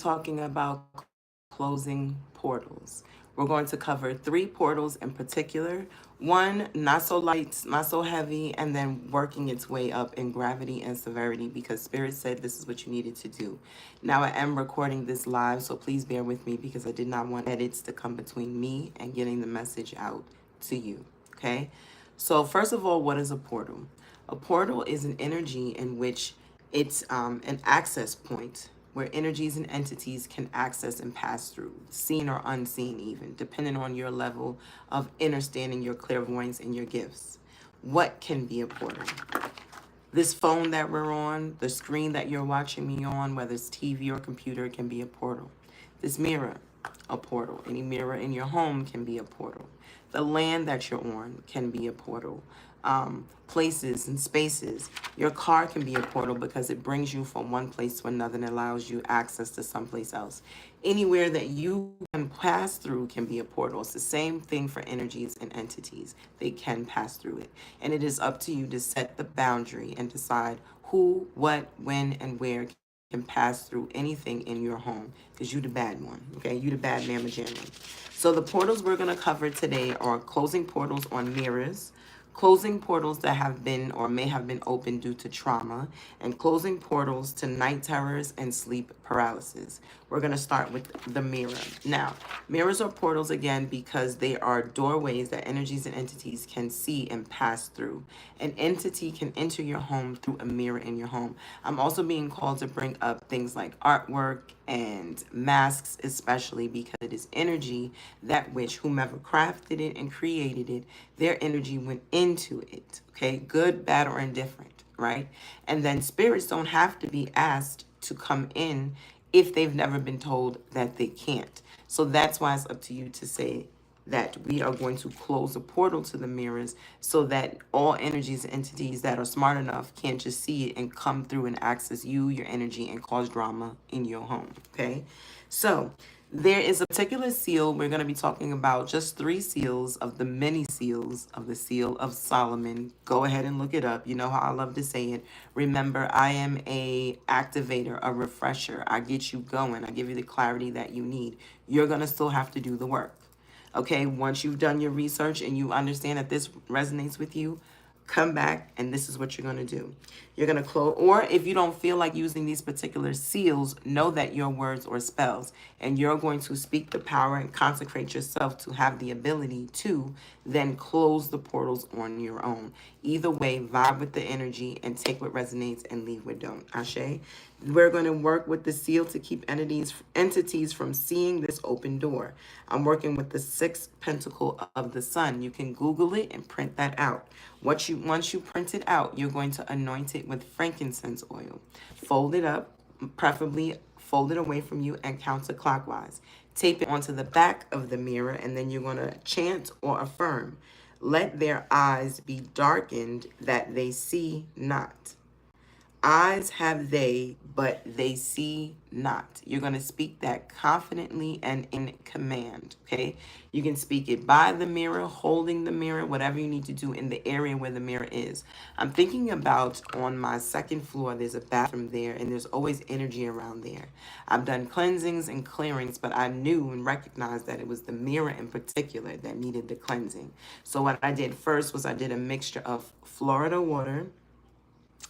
talking about closing portals. We're going to cover three portals in particular. One, not so light, not so heavy, and then working its way up in gravity and severity because Spirit said this is what you needed to do. Now, I am recording this live, so please bear with me because I did not want edits to come between me and getting the message out to you. Okay? So, first of all, what is a portal? A portal is an energy in which it's an access point where energies and entities can access and pass through, seen or unseen, even, depending on your level of understanding your clairvoyance and your gifts. What can be a portal? This phone that we're on, the screen that you're watching me on, whether it's TV or computer, can be a portal. This mirror, a portal. Any mirror in your home can be a portal. The land that you're on can be a portal. Places and spaces. Your car can be a portal because it brings you from one place to another and allows you access to someplace else. Anywhere that you can pass through can be a portal. It's the same thing for energies and entities. They can pass through it. And it is up to you to set the boundary and decide who, what, when, and where can pass through anything in your home because you the bad one, okay? You the bad mamma jamma. So the portals we're going to cover today are closing portals on mirrors, closing portals that have been or may have been opened due to trauma, and closing portals to night terrors and sleep paralysis. We're going to start with the mirror. Now, mirrors are portals again because they are doorways that energies and entities can see and pass through. An entity can enter your home through a mirror in your home. I'm also being called to bring up things like artwork and masks, especially because it is energy that which whomever crafted it and created it, their energy went into it. Okay, good, bad, or indifferent, right? And then spirits don't have to be asked to come in if they've never been told that they can't. So that's why it's up to you to say that we are going to close a portal to the mirrors so that all energies and entities that are smart enough can't just see it and come through and access you, your energy, and cause drama in your home, okay? So there is a particular seal. We're going to be talking about just 3 seals of the many seals of the Seal of Solomon. Go ahead and look it up. You know how I love to say it. Remember, I am a activator, a refresher. I get you going. I give you the clarity that you need. You're going to still have to do the work. Okay, once you've done your research and you understand that this resonates with you, come back and this is what you're going to do. You're going to close, or if you don't feel like using these particular seals, know that your words or spells, and you're going to speak the power and consecrate yourself to have the ability to then close the portals on your own. Either way, vibe with the energy and take what resonates and leave what don't. Ashe. We're going to work with the seal to keep entities from seeing this open door. I'm working with the 6th pentacle of the sun. You can Google it and print that out. Once you print it out, you're going to anoint it with frankincense oil. Fold it up, preferably fold it away from you and counterclockwise. Tape it onto the back of the mirror, and then you're going to chant or affirm. Let their eyes be darkened that they see not. Eyes have they, but they see not. You're going to speak that confidently and in command, okay? You can speak it by the mirror, holding the mirror, whatever you need to do in the area where the mirror is. I'm thinking about on my 2nd floor, there's a bathroom there, and there's always energy around there. I've done cleansings and clearings, but I knew and recognized that it was the mirror in particular that needed the cleansing. So what I did first was I did a mixture of Florida water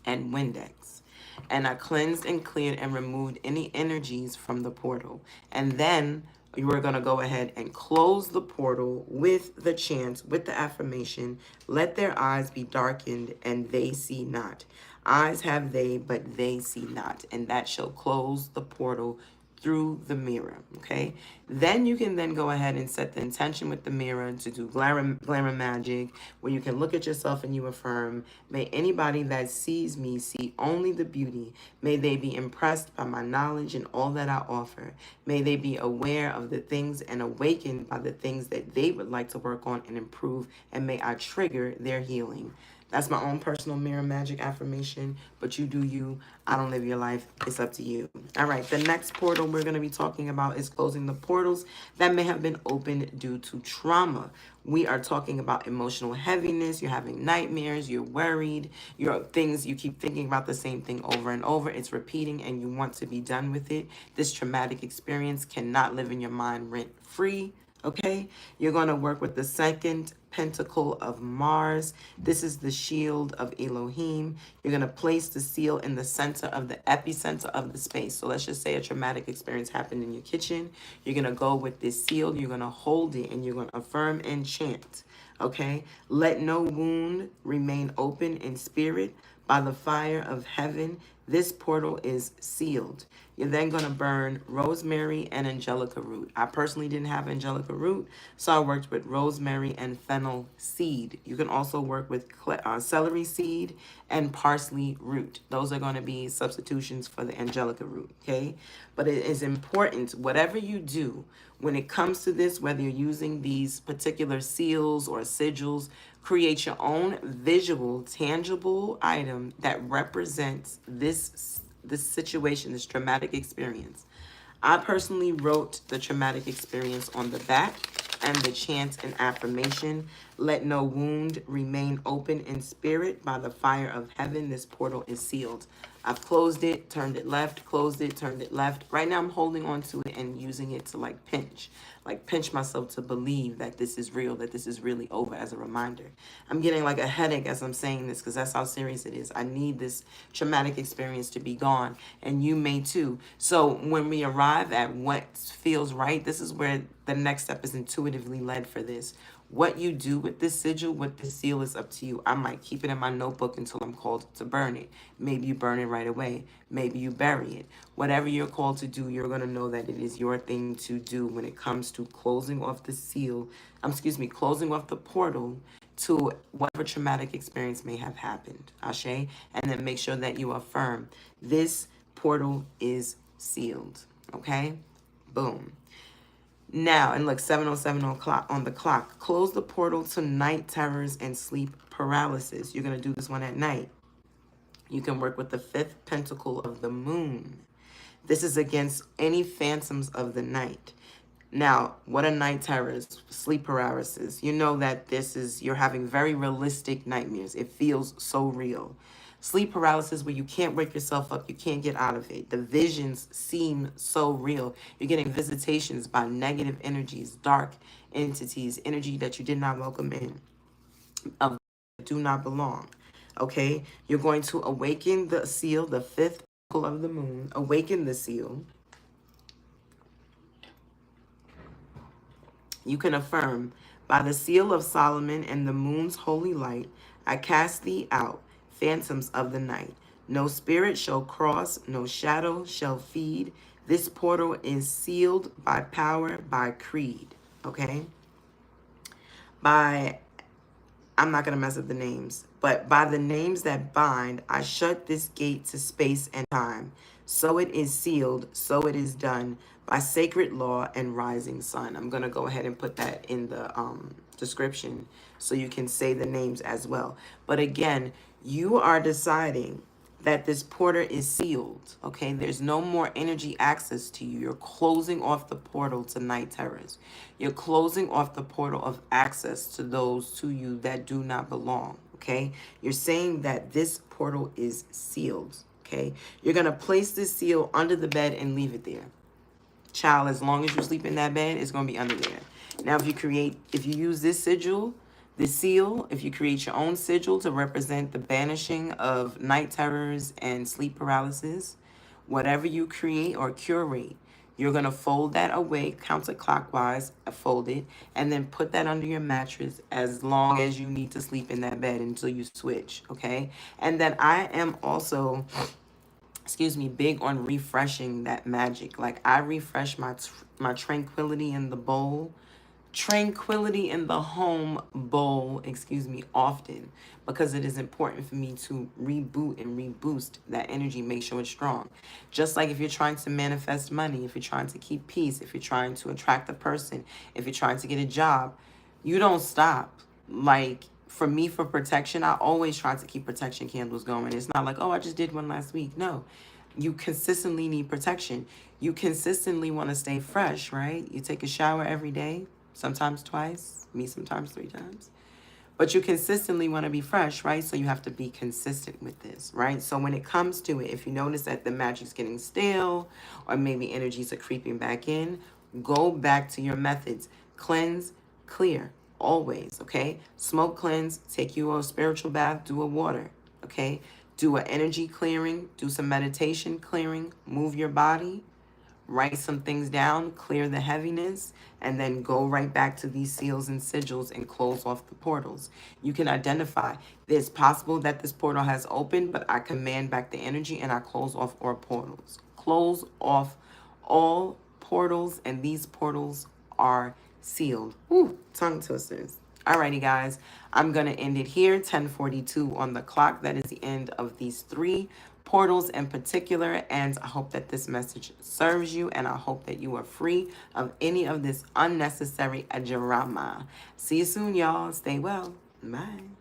and Windex. And I cleansed and cleared and removed any energies from the portal. And then you are going to go ahead and close the portal with the chant, with the affirmation, let their eyes be darkened and they see not. Eyes have they, but they see not. And that shall close the portal through the mirror, okay? Then you can then go ahead and set the intention with the mirror to do glamour magic, where you can look at yourself and you affirm, may anybody that sees me see only the beauty. May they be impressed by my knowledge and all that I offer. May they be aware of the things and awakened by the things that they would like to work on and improve, and may I trigger their healing. That's my own personal mirror magic affirmation, but you do you. I don't live your life. It's up to you. All right, the next portal we're going to be talking about is closing the portals that may have been opened due to trauma. We are talking about emotional heaviness. You're having nightmares. You're worried. You're things you keep thinking about the same thing over and over. It's repeating and you want to be done with it. This traumatic experience cannot live in your mind rent free. Okay, you're going to work with the second Pentacle of Mars. This is the shield of Elohim. You're going to place the seal in the center of the epicenter of the space. So let's just say a traumatic experience happened in your kitchen. You're going to go with this seal. You're going to hold it and you're going to affirm and chant. Okay, let no wound remain open in spirit. By the fire of heaven, this portal is sealed. You're then going to burn rosemary and Angelica root. I personally didn't have Angelica root, so I worked with rosemary and fennel seed. You can also work with celery seed and parsley root. Those are going to be substitutions for the Angelica root, okay? But it is important, whatever you do, when it comes to this, whether you're using these particular seals or sigils, create your own visual, tangible item that represents this situation, this traumatic experience. I personally wrote the traumatic experience on the back and the chant and affirmation. Let no wound remain open in spirit. By the fire of heaven, this portal is sealed. I've closed it, turned it left, closed it, turned it left. Right now I'm holding on to it and using it to pinch myself to believe that this is real, that this is really over as a reminder. I'm getting like a headache as I'm saying this because that's how serious it is. I need this traumatic experience to be gone, and you may too. So when we arrive at what feels right, this is where the next step is intuitively led for this. What you do with this sigil, with this seal, is up to you. I might keep it in my notebook until I'm called to burn it. Maybe you burn it right away. Maybe you bury it. Whatever you're called to do, you're going to know that it is your thing to do when it comes to closing off the seal, closing off the portal to whatever traumatic experience may have happened. Ashe? And then make sure that you affirm. This portal is sealed. Okay? Boom. Now, and look, 7:07 on the clock. Close the portal to night terrors and sleep paralysis. You're going to do this one at night. You can work with the fifth pentacle of the moon. This is against any phantoms of the night. Now, what are night terrors? Sleep paralysis. You know that you're having very realistic nightmares. It feels so real. Sleep paralysis where you can't wake yourself up, you can't get out of it. The visions seem so real. You're getting visitations by negative energies, dark entities, energy that you did not welcome in, of do not belong. Okay? You're going to awaken the seal, the fifth pinnacle of the moon. Awaken the seal. You can affirm, by the seal of Solomon and the moon's holy light, I cast thee out, phantoms of the night. No spirit shall cross, no shadow shall feed. This portal is sealed by power, by creed. Okay? I'm not going to mess up the names, but by the names that bind, I shut this gate to space and time. So it is sealed, so it is done, by sacred law and rising sun. I'm going to go ahead and put that in the description so you can say the names as well. But again, you are deciding that this portal is sealed, okay? There's no more energy access to you. You're closing off the portal to night terrors. You're closing off the portal of access to those to you that do not belong, okay? You're saying that this portal is sealed, okay? You're going to place this seal under the bed and leave it there. Child, as long as you sleep in that bed, it's going to be under there. Now, if you use this sigil, the seal, if you create your own sigil to represent the banishing of night terrors and sleep paralysis, whatever you create or curate, you're going to fold that away counterclockwise, fold it, and then put that under your mattress as long as you need to sleep in that bed until you switch, okay? And then I am also big on refreshing that magic. Like I refresh my tranquility in the bowl, tranquility in the home bowl, often, because it is important for me to reboot and reboost that energy, make sure it's strong. Just like if you're trying to manifest money, if you're trying to keep peace, if you're trying to attract a person, if you're trying to get a job, you don't stop. Like for me, for protection, I always try to keep protection candles going. It's not like, oh, I just did one last week. No, you consistently need protection. You consistently want to stay fresh, right? You take a shower every day, sometimes twice, me sometimes 3 times. But you consistently want to be fresh, right? So you have to be consistent with this, right? So when it comes to it, if you notice that the magic's getting stale or maybe energies are creeping back in, go back to your methods. Cleanse, clear, always, okay? Smoke cleanse, take you a spiritual bath, do a water, okay? Do an energy clearing, do some meditation clearing, move your body, write some things down, clear the heaviness, and then go right back to these seals and sigils and close off the portals. You can identify, it's possible that this portal has opened, but I command back the energy and I close off all portals. Close off all portals, and these portals are sealed. Woo, tongue twisters. Alrighty, guys, I'm going to end it here, 10:42 on the clock. That is the end of these 3 portals in particular, and I hope that this message serves you, and I hope that you are free of any of this unnecessary drama. See you soon, y'all. Stay well. Bye.